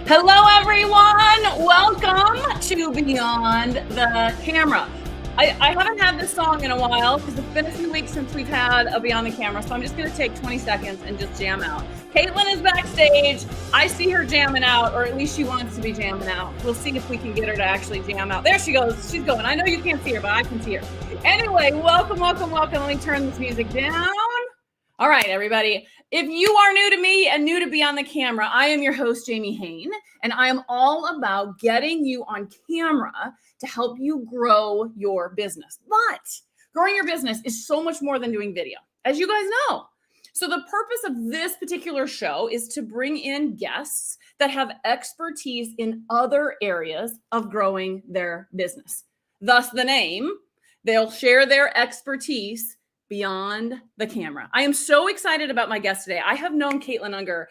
Hello, everyone. Welcome to Beyond the Camera. I haven't had this song in a while because it's been a few weeks since we've had a Beyond the Camera, so I'm just going to take 20 seconds and just jam out. Kaitlyn is backstage. I see her jamming out, or at least she wants to be jamming out. We'll see if we can get her to actually jam out. There she goes. She's going. I know you can't see her, but I can see her. Anyway, welcome. Let me turn this music down. All right, everybody. If you are new to me and new to Beyond the Camera, I am your host, Jamie Hain, and I am all about getting you on camera to help you grow your business. But growing your business is so much more than doing video, as you guys know. So the purpose of this particular show is to bring in guests that have expertise in other areas of growing their business. Thus the name, they'll share their expertise beyond the camera. I am so excited about my guest today. I have known Kaitlyn Unger.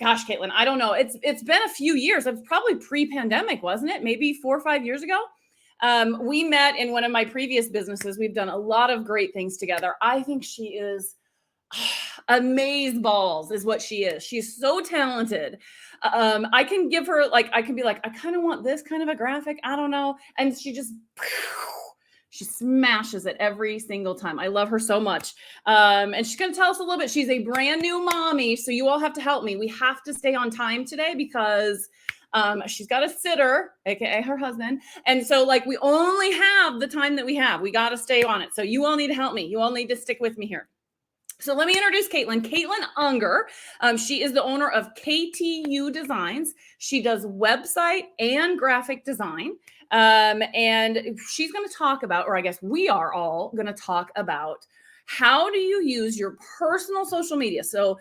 Gosh, Kaitlyn, I don't know. It's been a few years. It's probably pre-pandemic, wasn't it? Maybe 4 or 5 years ago. We met in one of my previous businesses. We've done a lot of great things together. I think she is amazeballs is what she is. She's so talented. I can give her I can be like, I kind of want this kind of a graphic. I don't know. And she smashes it every single time. I love her so much. And she's going to tell us a little bit. She's a brand new mommy, so you all have to help me. We have to stay on time today because she's got a sitter, aka her husband. And so we only have the time that we have. We got to stay on it. So you all need to help me. You all need to stick with me here. So let me introduce Kaitlyn. Kaitlyn Unger. She is the owner of KTU Designs. She does website and graphic design. And she's going to talk about, or I guess we are all going to talk about, how do you use your personal social media? So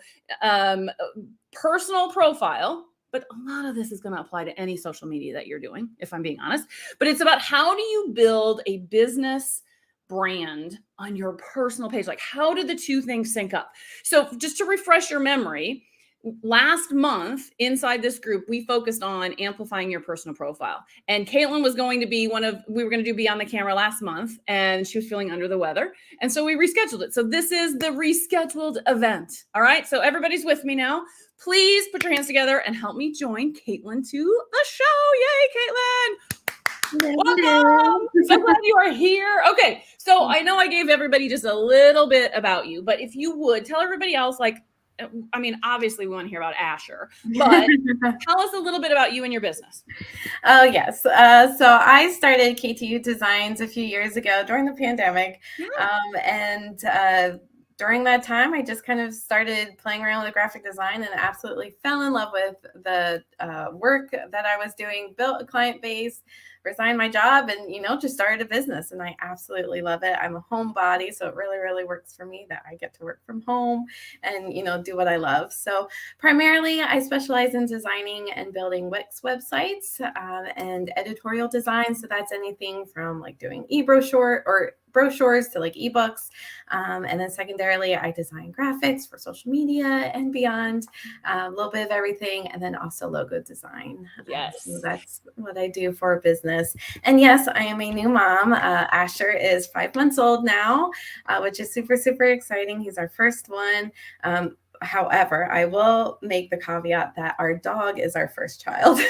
personal profile, but a lot of this is going to apply to any social media that you're doing, if I'm being honest. But it's about how do you build a business brand on your personal page? How do the two things sync up? So just to refresh your memory, last month inside this group, we focused on amplifying your personal profile. And Kaitlyn was going to be we were going to do Beyond the Camera last month, and she was feeling under the weather. And so we rescheduled it. So this is the rescheduled event. All right. So everybody's with me now. Please put your hands together and help me join Kaitlyn to the show. Yay, Kaitlyn. Welcome. So glad you are here. Okay. So I know I gave everybody just a little bit about you, but if you would tell everybody else, obviously we want to hear about Asher, but tell us a little bit about you and your business. Oh, yes. So I started KTU Designs a few years ago during the pandemic. Yeah. During that time, I just kind of started playing around with graphic design and absolutely fell in love with the work that I was doing, built a client base, resigned my job, and, just started a business. And I absolutely love it. I'm a homebody, so it really, really works for me that I get to work from home and, do what I love. So primarily, I specialize in designing and building Wix websites and editorial design. So that's anything from doing e-brochure or brochures to ebooks. And then secondarily, I design graphics for social media and beyond, a little bit of everything. And then also logo design. Yes. So that's what I do for a business. And yes, I am a new mom. Asher is 5 months old now, which is super, super exciting. He's our first one. However, I will make the caveat that our dog is our first child.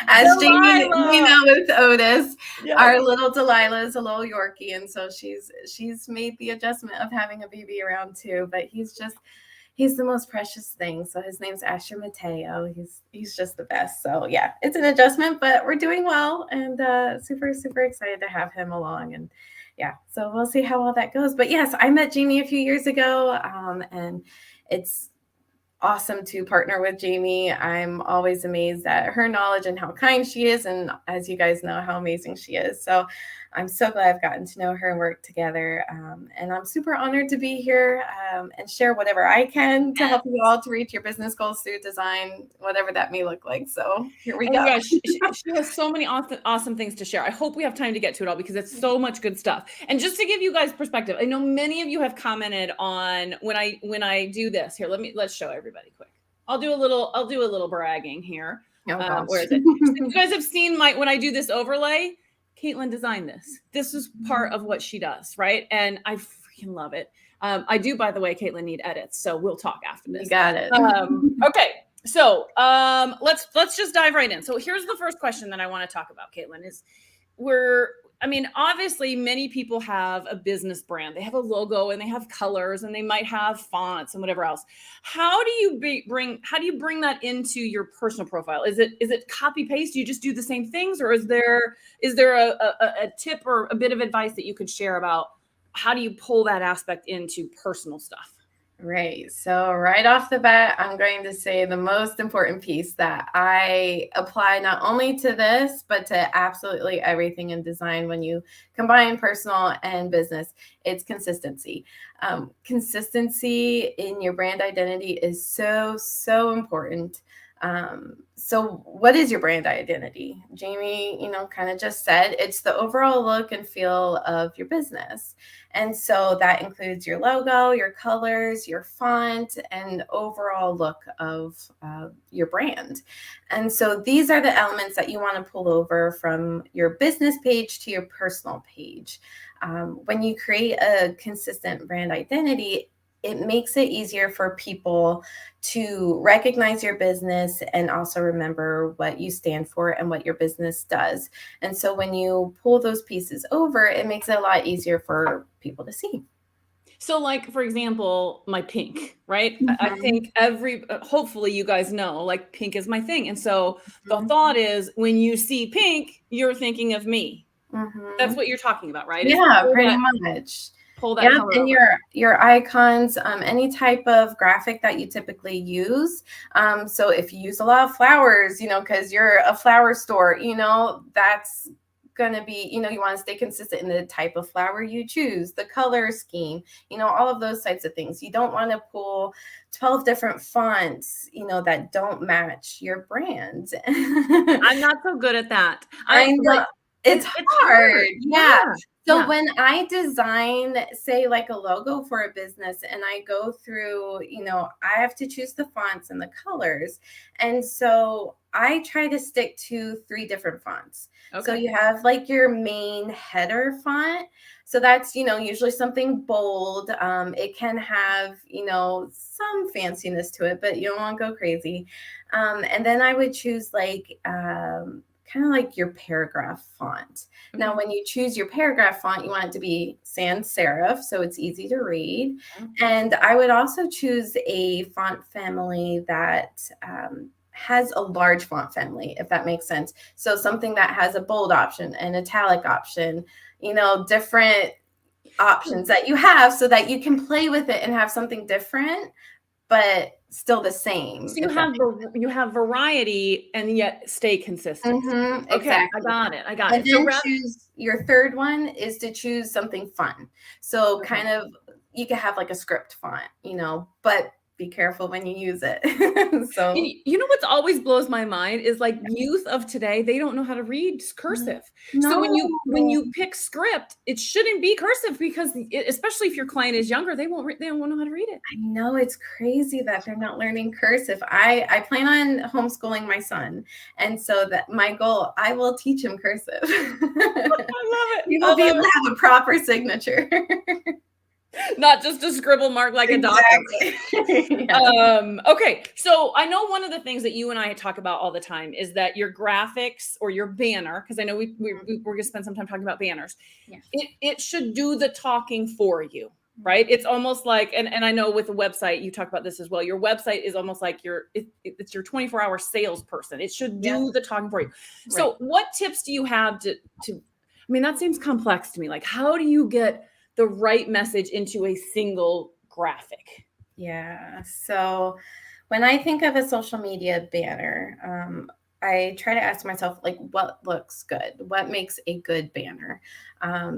As Jamie, with Otis, yes. Our little Delilah is a little Yorkie, and so she's made the adjustment of having a baby around too. But he's the most precious thing. So his name's Asher Mateo. He's just the best. So yeah, it's an adjustment, but we're doing well, and super, super excited to have him along. And yeah, so we'll see how all that goes. But yes, I met Jamie a few years ago, and it's awesome to partner with Jamie. I'm always amazed at her knowledge and how kind she is. And as you guys know, how amazing she is. So I'm so glad I've gotten to know her and work together. And I'm super honored to be here and share whatever I can to help you all to reach your business goals through design, whatever that may look like. So here we go. Gosh, she has so many awesome things to share. I hope we have time to get to it all because it's so much good stuff. And just to give you guys perspective, I know many of you have commented on when I do this. Here, let's show everybody quick. I'll do a little bragging here. Oh, where is it? So you guys have seen when I do this overlay. Kaitlyn designed this. This is part of what she does, right? And I freaking love it. I do, by the way, Kaitlyn, need edits, so we'll talk after this. You got it. Okay, So let's just dive right in. So here's the first question that I want to talk about, Kaitlyn, is obviously many people have a business brand. They have a logo and they have colors and they might have fonts and whatever else. How do you bring that into your personal profile? Is it copy paste? Do you just do the same things, or is there a tip or a bit of advice that you could share about how do you pull that aspect into personal stuff? Right. So right off the bat, I'm going to say the most important piece that I apply not only to this, but to absolutely everything in design when you combine personal and business, it's consistency. Consistency in your brand identity is so, so important. So what is your brand identity? Jamie, kind of just said it's the overall look and feel of your business. And so that includes your logo, your colors, your font, and overall look of your brand. And so these are the elements that you want to pull over from your business page to your personal page. When you create a consistent brand identity, it makes it easier for people to recognize your business and also remember what you stand for and what your business does. And so when you pull those pieces over, it makes it a lot easier for people to see. So like, for example, my pink, right? I think hopefully you guys know, like, pink is my thing. And so the thought is, when you see pink, you're thinking of me. That's what you're talking about, right? Yeah, pretty much. Pull that color and over. your icons, any type of graphic that you typically use. So if you use a lot of flowers, because you're a flower store, that's going to be, you want to stay consistent in the type of flower you choose, the color scheme, all of those types of things. You don't want to pull 12 different fonts, that don't match your brand. I'm not so good at that. I know. It's hard. Yeah. So Yeah. when I design, say, like a logo for a business, and I go through, I have to choose the fonts and the colors. And so I try to stick to 3 different fonts. Okay. So you have like your main header font. So that's, usually something bold. It can have, some fanciness to it, but you don't want to go crazy. And then I would choose like, kind of like your paragraph font. Okay. Now, when you choose your paragraph font, you want it to be sans serif, so it's easy to read. Okay. And I would also choose a font family that has a large font family, if that makes sense. So something that has a bold option, an italic option, different options that you have so that you can play with it and have something different, but still the same. So you have variety and yet stay consistent. Okay, exactly. I got it. And then choose your third one is to choose something fun. So kind of, you can have like a script font, but be careful when you use it. So what's always blows my mind is like youth of today, they don't know how to read cursive. No. So when you pick script, it shouldn't be cursive, because especially if your client is younger, they won't know how to read it. I know, it's crazy that they're not learning cursive. I plan on homeschooling my son, and so that my goal, I will teach him cursive. I love it. He will be able to have a proper signature. Not just a scribble mark like a doctor. Yeah. Okay. So I know one of the things that you and I talk about all the time is that your graphics or your banner, because I know we're going to spend some time talking about banners. Yeah. It should do the talking for you, right? It's almost like, and I know with the website, you talk about this as well. Your website is almost like it's your 24-hour salesperson. It should do the talking for you. Right. So what tips do you have to, that seems complex to me. Like, how do you get the right message into a single graphic? Yeah. So when I think of a social media banner, I try to ask myself, like, what looks good? What makes a good banner?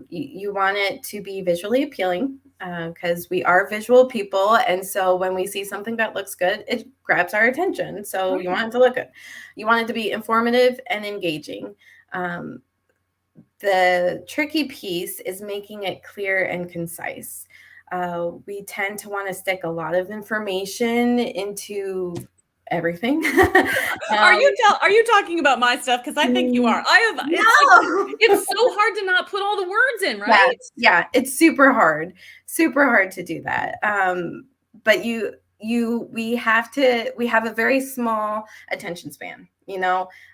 You want it to be visually appealing, because we are visual people. And so when we see something that looks good, it grabs our attention. So you want it to look good. You want it to be informative and engaging. The tricky piece is making it clear and concise. We tend to want to stick a lot of information into everything. Are you talking about my stuff? Because I think you are. It's so hard to not put all the words in, right? Yeah, it's super hard to do that. But we have a very small attention span.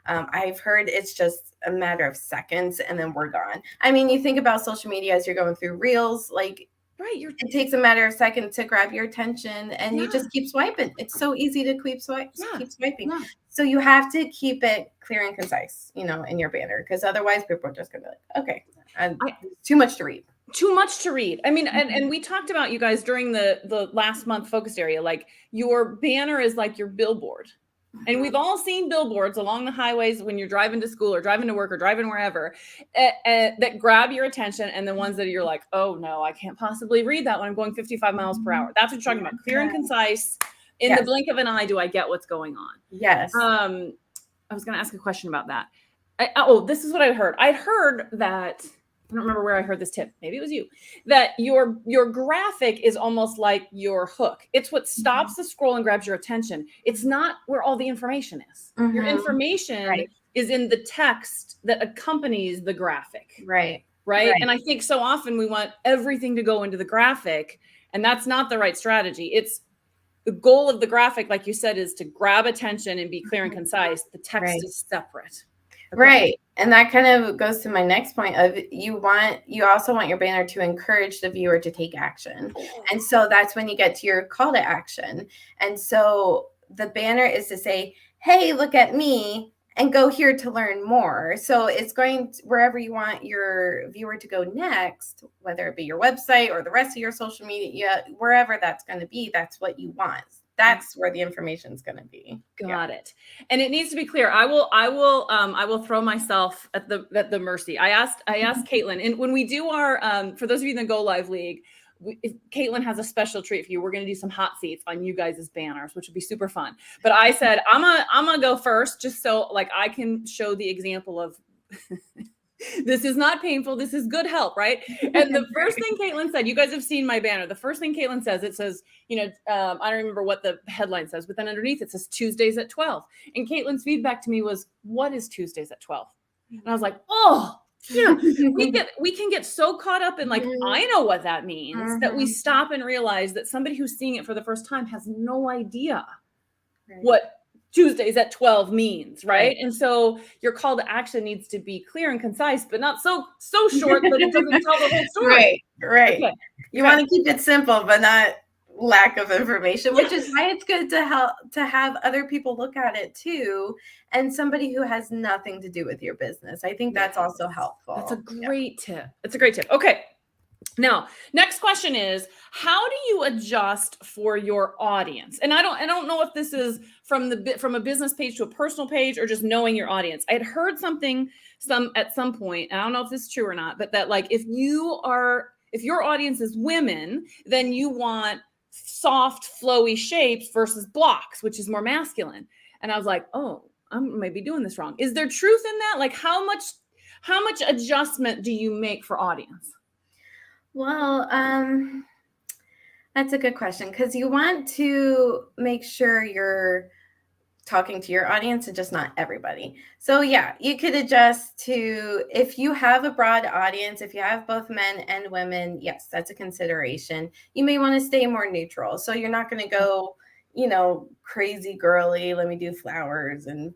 I've heard it's just a matter of seconds and then we're gone. I mean, you think about social media as you're going through reels, like, right, it takes a matter of seconds to grab your attention, and you just keep swiping. It's so easy to keep swiping. Yeah. So you have to keep it clear and concise, in your banner, because otherwise people are just gonna be like, okay, too much to read. Too much to read. I mean, and we talked about, you guys, during the last month focused area, like your banner is like your billboard. And we've all seen billboards along the highways when you're driving to school or driving to work or driving wherever, that grab your attention, and the ones that you're like, oh no, I can't possibly read that when I'm going 55 miles per hour. That's what you're talking about. Clear and concise. In the blink of an eye, do I get what's going on? Yes. I was going to ask a question about that. This is what I heard. I heard that, I don't remember where I heard this tip. Maybe it was you, that your graphic is almost like your hook. It's what stops the scroll and grabs your attention. It's not where all the information is. Your information is in the text that accompanies the graphic. Right. And I think so often we want everything to go into the graphic, and that's not the right strategy. It's the goal of the graphic, like you said, is to grab attention and be clear and concise. The text is separate. Okay. Right. And that kind of goes to my next point of you also want your banner to encourage the viewer to take action. And so that's when you get to your call to action. And so the banner is to say, hey, look at me, and go here to learn more. So it's going wherever you want your viewer to go next, whether it be your website or the rest of your social media, wherever that's going to be, that's what you want. That's where the information is going to be. Got it. And it needs to be clear. I will throw myself at the mercy. I asked Kaitlyn, and when we do our, for those of you in the Go Live League, Kaitlyn has a special treat for you. We're going to do some hot seats on you guys' banners, which would be super fun. But I said, I'm gonna go first, just so like I can show the example of this is not painful. This is good help, right? And the first thing Kaitlyn said, you guys have seen my banner. The first thing Kaitlyn says, it says, I don't remember what the headline says, but then underneath it says Tuesdays at 12. And Kaitlyn's feedback to me was, what is Tuesdays at 12? And I was like, oh, we can get so caught up in like, I know what that means, that we stop and realize that somebody who's seeing it for the first time has no idea what Tuesdays at 12 means, right? And so your call to action needs to be clear and concise, but not so short that it doesn't tell the whole story. Right. Okay. You want to keep it simple, but not lack of information, which is why it's good to have other people look at it too, and somebody who has nothing to do with your business. I think that's also helpful. That's a great tip. It's a great tip. Okay. Now, next question is, how do you adjust for your audience? And I don't know if this is from a business page to a personal page or just knowing your audience. I had heard something at some point, and I don't know if this is true or not, but that like if your audience is women, then you want soft, flowy shapes versus blocks, which is more masculine. And I was like, oh, I might be doing this wrong. Is there truth in that? Like how much adjustment do you make for audience? Well, that's a good question, because you want to make sure you're talking to your audience and just not everybody. So yeah, you could adjust to, if you have a broad audience, if you have both men and women, yes, that's a consideration. You may want to stay more neutral. So you're not going to go, crazy girly, let me do flowers and,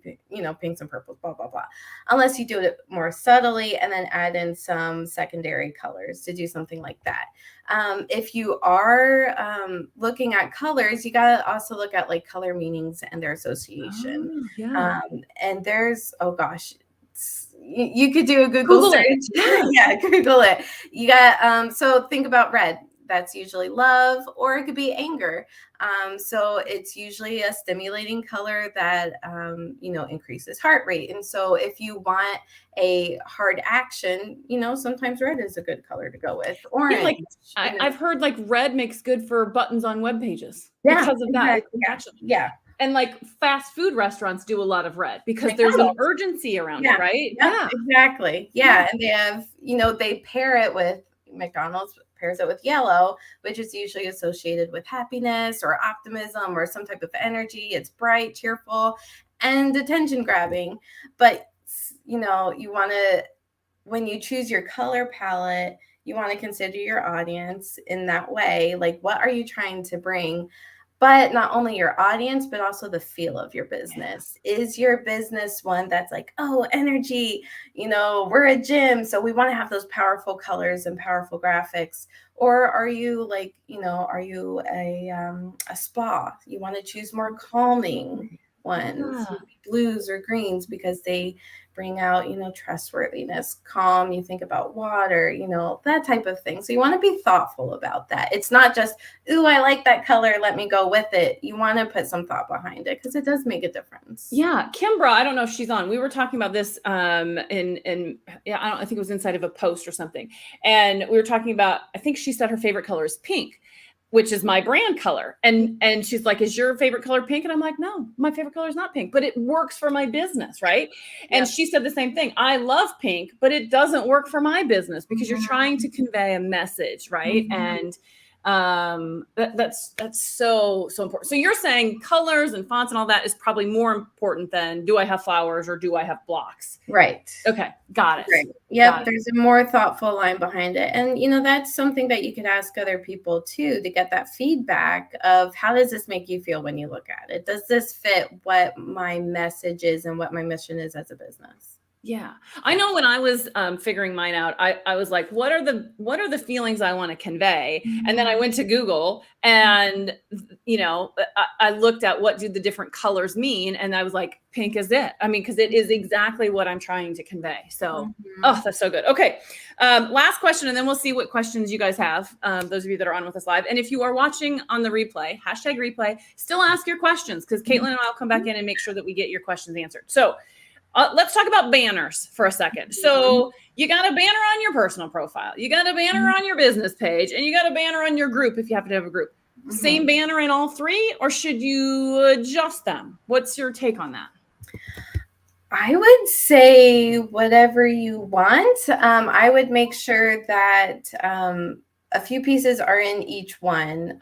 pinks and purples, blah, blah, blah. Unless you do it more subtly and then add in some secondary colors to do something like that. If you are looking at colors, you got to also look at like color meanings and their association. And there's, you could do a Google search. Google it. You got, so think about red. That's usually love, or it could be anger. So it's usually a stimulating color that, increases heart rate. And so if you want a hard action, sometimes red is a good color to go with. Orange. I've heard like red makes good for buttons on web pages because of that. Yeah. And like fast food restaurants do a lot of red because there's an urgency around it, right? Yeah, exactly. Yeah. And they have, they pair it with McDonald's pairs it with yellow, which is usually associated with happiness or optimism or some type of energy. It's bright, cheerful, and attention grabbing. But, you want to, when you choose your color palette, you want to consider your audience in that way. Like, what are you trying to bring? but not only your audience, but also the feel of your business. Is your business one that's like, oh, energy, we're a gym, so we want to have those powerful colors and powerful graphics? Or are you like, are you a spa? You want to choose more calming ones, Yeah. blues or greens, because they bring out, trustworthiness, calm. You think about water, that type of thing. So you want to be thoughtful about that. It's not just, ooh, I like that color, let me go with it. You want to put some thought behind it because it does make a difference. Yeah, Kimbra, I don't know if she's on. We were talking about this I think it was inside of a post or something. And we were talking about, I think she said her favorite color is pink, which is my brand color. And she's like, is your favorite color pink? And I'm like, no, my favorite color is not pink, but it works for my business, right? And she said the same thing. I love pink, but it doesn't work for my business because you're trying to convey a message, right? And that's so important. So you're saying colors and fonts and all that is probably more important than, do I have flowers or do I have blocks? Right. Okay. Got it. Right. Yep. There's a more thoughtful line behind it. And, that's something that you could ask other people too, to get that feedback of, how does this make you feel when you look at it? Does this fit what my message is and what my mission is as a business? Yeah. I know when I was figuring mine out, I was like, what are the feelings I want to convey? And then I went to Google and, I looked at what do the different colors mean. And I was like, pink is it. I mean, because it is exactly what I'm trying to convey. So, oh, that's so good. Okay. Last question, and then we'll see what questions you guys have. Those of you that are on with us live. And if you are watching on the replay, #replay, still ask your questions because Kaitlyn and I'll come back in and make sure that we get your questions answered. So, let's talk about banners for a second. So you got a banner on your personal profile, you got a banner on your business page, and you got a banner on your group if you happen to have a group. Same banner in all three, or should you adjust them? What's your take on that? I would say whatever you want. I would make sure that a few pieces are in each one.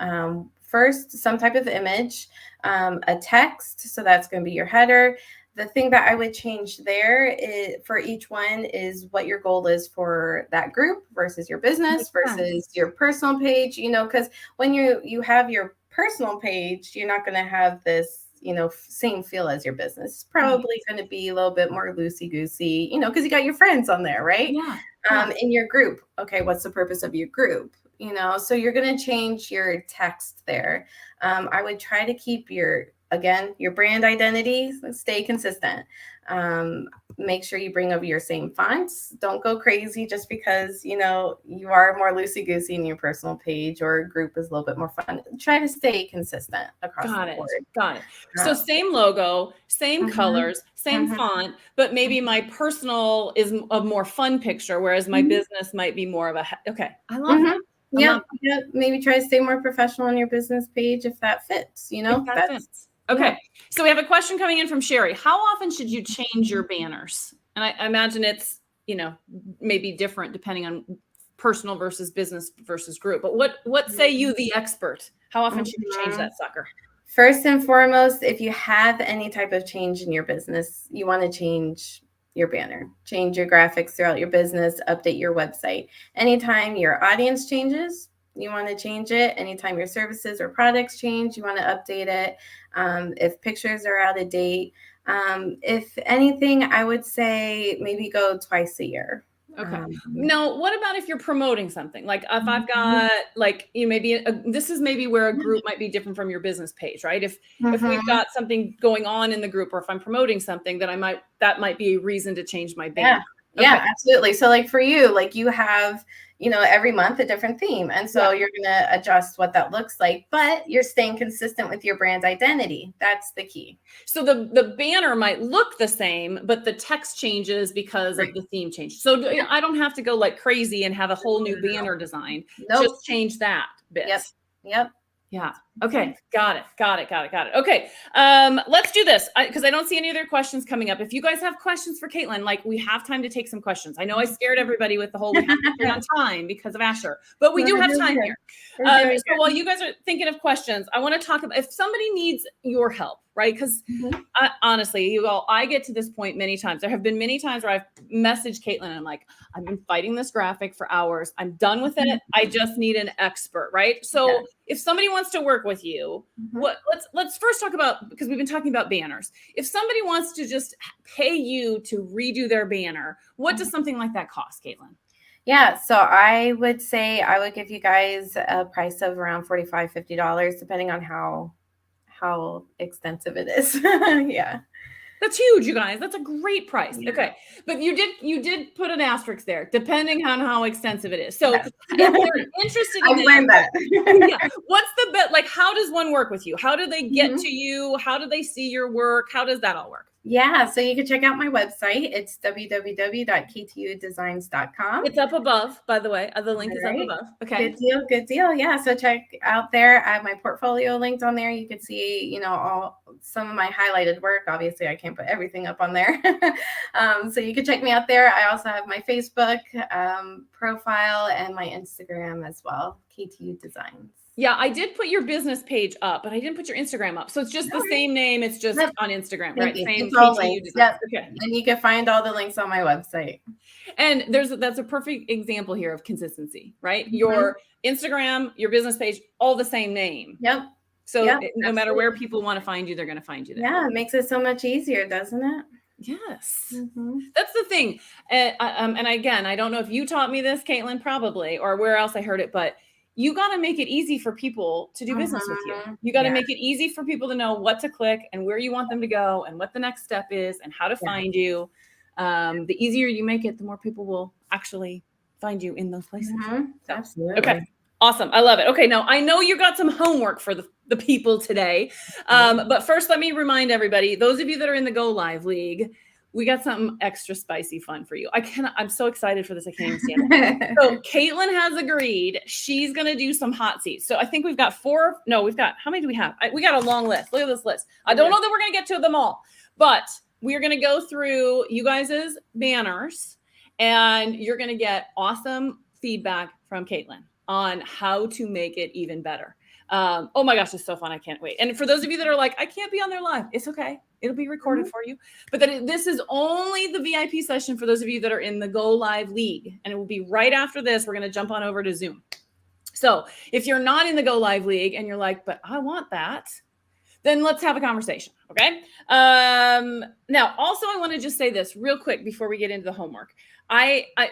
First, some type of image, a text. So that's going to be your header. The thing that I would change there for each one is what your goal is for that group versus your business versus your personal page, because when you have your personal page, you're not going to have this, same feel as your business. It's probably going to be a little bit more loosey-goosey, because you got your friends on there, right? Yeah. In your group. Okay, what's the purpose of your group? So you're going to change your text there. I would try to keep your brand identity, stay consistent. Make sure you bring over your same fonts. Don't go crazy just because, you are more loosey-goosey in your personal page or group is a little bit more fun. Try to stay consistent across the board. Got it. So same logo, same colors, same font, but maybe my personal is a more fun picture, whereas my business might be more of okay. I love that. Yeah. Maybe try to stay more professional on your business page if that fits, fits. Okay. So we have a question coming in from Sherry. How often should you change your banners? And I imagine it's, maybe different depending on personal versus business versus group. But what say you, the expert? How often should you change that sucker? First and foremost, if you have any type of change in your business, you want to change your banner, change your graphics throughout your business, update your website. Anytime your audience changes, you want to change it. Anytime your services or products change, you want to update it. If pictures are out of date, if anything, I would say maybe go twice a year. Okay. Now, what about if you're promoting something? Like if I've got maybe this is maybe where a group might be different from your business page, right? If we've got something going on in the group, or if I'm promoting something, that might be a reason to change my banner. Yeah, absolutely. So like for you, like you have, every month a different theme. And so you're going to adjust what that looks like, but you're staying consistent with your brand identity. That's the key. So the banner might look the same, but the text changes because of the theme change. So I don't have to go like crazy and have a whole new banner design. Just change that bit. Yep. Yeah. Okay. Got it. Okay. Let's do this because I don't see any other questions coming up. If you guys have questions for Kaitlyn, we have time to take some questions. I know I scared everybody with the whole we have to be on time because of Asher, but we do have time here. So while you guys are thinking of questions, I want to talk about if somebody needs your help, right? Because honestly, I get to this point many times. There have been many times where I've messaged Kaitlyn and I'm like, I've been fighting this graphic for hours. I'm done with it. I just need an expert, right? So if somebody wants to work with you, Mhm. let's first talk about, because we've been talking about banners. If somebody wants to just pay you to redo their banner, what does something like that cost, Kaitlyn? Yeah, so I would say I would give you guys a price of around $45, $50, depending on how extensive it is. Yeah. That's huge, you guys. That's a great price. Yeah. Okay. But you did put an asterisk there, depending on how extensive it is. So Yes. if they're interested in I've learned that. yeah, what's the bet? Like, how does one work with you? How do they get Mhm. to you? How do they see your work? How does that all work? Yeah, so you can check out my website. It's www.ktudesigns.com. It's up above, by the way. The link is up Right. above. Okay. Good deal. Good deal. Yeah. So check out there. I have my portfolio linked on there. You can see, all some of my highlighted work. Obviously, I can't put everything up on there. So you can check me out there. I also have my Facebook profile and my Instagram as well, KTU Designs. Yeah, I did put your business page up, but I didn't put your Instagram up. So it's just the same name. It's just on Instagram, right? Same It's all KTU links. Designs. Yep. Okay. And you can find all the links on my website. And that's a perfect example here of consistency, right? Your Instagram, your business page, all the same name. Yep. So Yep, no matter where people want to find you, they're going to find you there. Yeah, it makes it so much easier, doesn't it? Yes. Mm-hmm. That's the thing. And again, I don't know if you taught me this, Kaitlyn, probably, or where else I heard it, but you got to make it easy for people to do business with you. You got to make it easy for people to know what to click and where you want them to go and what the next step is and how to find you. The easier you make it, the more people will actually find you in those places. Absolutely. Okay. Awesome. I love it. Okay. Now I know you got some homework for the people today. But first, let me remind everybody, those of you that are in the Go Live League, we got something extra spicy fun for you. I'm so excited for this. I can't even stand it. So Kaitlyn has agreed. She's going to do some hot seats. So I think we've got how many do we have? We got a long list. Look at this list. I don't know that we're going to get to them all, but we're going to go through you guys' banners and you're going to get awesome feedback from Kaitlyn on how to make it even better. Oh my gosh, it's so fun. I can't wait. And for those of you that are like, I can't be on there live, it's okay. It'll be recorded for you. But this is only the VIP session for those of you that are in the Go Live League. And it will be right after this. We're going to jump on over to Zoom. So if you're not in the Go Live League and you're like, but I want that, then let's have a conversation. Okay. Now, also, I want to just say this real quick before we get into the homework.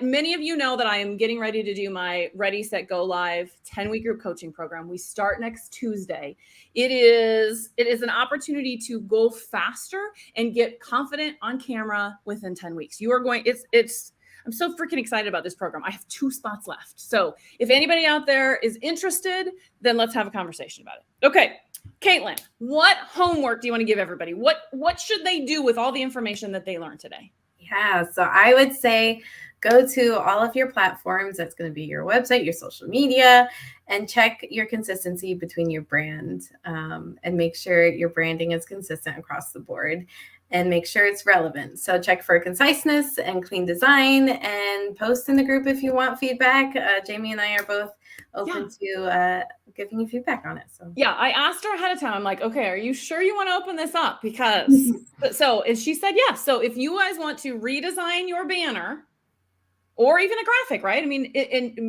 Many of you know that I am getting ready to do my Ready, Set, Go Live 10-week group coaching program. We start next Tuesday. It is an opportunity to go faster and get confident on camera within 10 weeks. You are going, I'm so freaking excited about this program. I have 2 spots left. So if anybody out there is interested, then let's have a conversation about it. Okay. Kaitlyn, what homework do you want to give everybody? What should they do with all the information that they learned today? Yeah, so I would say go to all of your platforms. That's going to be your website, your social media, and check your consistency between your brand and make sure your branding is consistent across the board and make sure it's relevant. So check for conciseness and clean design and post in the group if you want feedback. Jamie and I are both open to giving you feedback on it. So yeah, I asked her ahead of time. I'm like, okay, are you sure you want to open this up? Because and she said yes. So if you guys want to redesign your banner or even a graphic, right? I mean,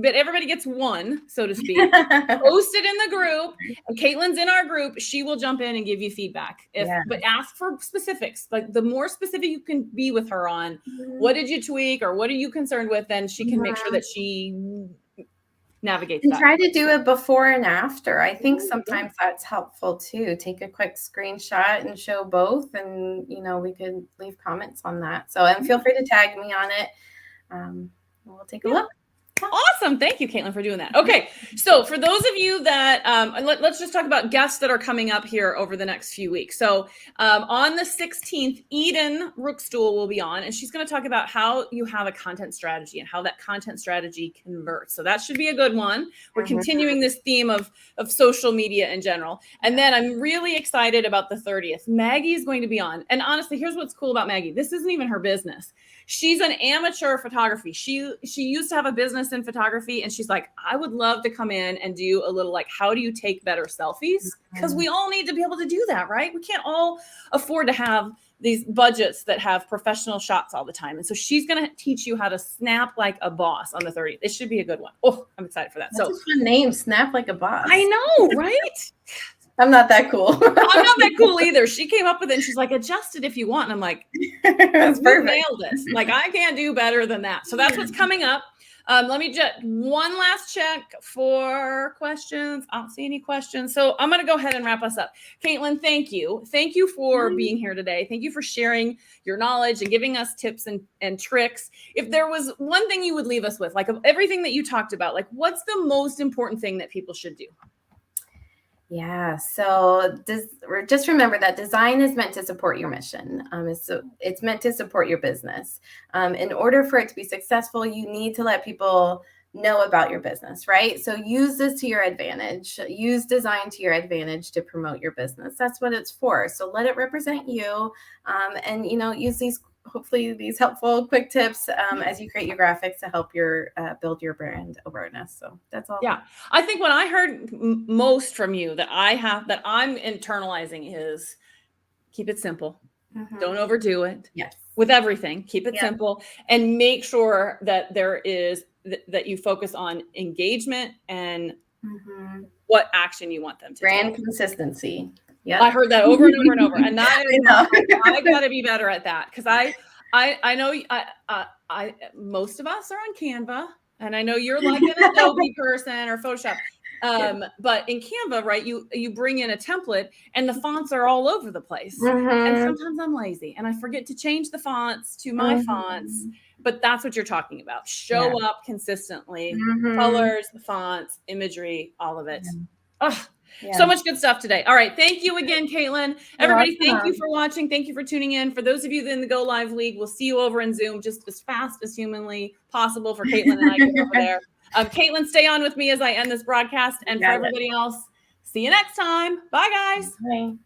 but everybody gets one, so to speak. Post it in the group. And Kaitlyn's in our group. She will jump in and give you feedback. But ask for specifics. Like the more specific you can be with her on what did you tweak or what are you concerned with, then she can make sure that she navigates and that. try to do it before and after. I think sometimes that's helpful too. Take a quick screenshot and show both, and we could leave comments on that. So and feel free to tag me on it. We'll take a look. Awesome. Thank you, Kaitlyn, for doing that. Okay. So for those of you that, let's just talk about guests that are coming up here over the next few weeks. So on the 16th, Eden Rookstool will be on, and she's going to talk about how you have a content strategy and how that content strategy converts. So that should be a good one. We're continuing this theme of social media in general. And then I'm really excited about the 30th. Maggie is going to be on. And honestly, here's what's cool about Maggie. This isn't even her business. She's an amateur photography. She used to have a business in photography, and she's like, I would love to come in and do a little like, how do you take better selfies? Because we all need to be able to do that, right? We can't all afford to have these budgets that have professional shots all the time. And so she's going to teach you how to snap like a boss on the 30th. It should be a good one. Oh, I'm excited for that. That's a fun name, Snap Like a Boss. I know, right? I'm not that cool. I'm not that cool either. She came up with it and she's like, adjust it if you want. And I'm like, That's you perfect. nailed it. Like, I can't do better than that. So that's what's coming up. Let me just one last check for questions. I don't see any questions. So I'm going to go ahead and wrap us up. Kaitlyn, thank you. Thank you for being here today. Thank you for sharing your knowledge and giving us tips and tricks. If there was one thing you would leave us with, like of everything that you talked about, like what's the most important thing that people should do? Yeah, so just remember that design is meant to support your mission. It's meant to support your business. In order for it to be successful, you need to let people know about your business, right? So use this to your advantage. Use design to your advantage to promote your business. That's what it's for. So let it represent you, and use hopefully these helpful quick tips as you create your graphics to help build your brand awareness. So that's all. Yeah, I think what I heard most from you that I'm internalizing is keep it simple. Mm-hmm. Don't overdo it. Yes. With everything, keep it simple, and make sure that that you focus on engagement and what action you want them to brand take. Consistency. Yeah, I heard that over and over and over, and that is I got to be better at that because I know I most of us are on Canva, and I know you're like an Adobe person or Photoshop. But in Canva, right, you bring in a template and the fonts are all over the place. And sometimes I'm lazy and I forget to change the fonts to my fonts, but that's what you're talking about. Show up consistently, colors, fonts, imagery, all of it. So much good stuff today. All right. Thank you again, Kaitlyn. Everybody, thank you for watching. Thank you for tuning in. For those of you in the Go Live League, we'll see you over in Zoom just as fast as humanly possible for Kaitlyn and I get over there. Kaitlyn, stay on with me as I end this broadcast. And for everybody else, see you next time. Bye, guys. Bye.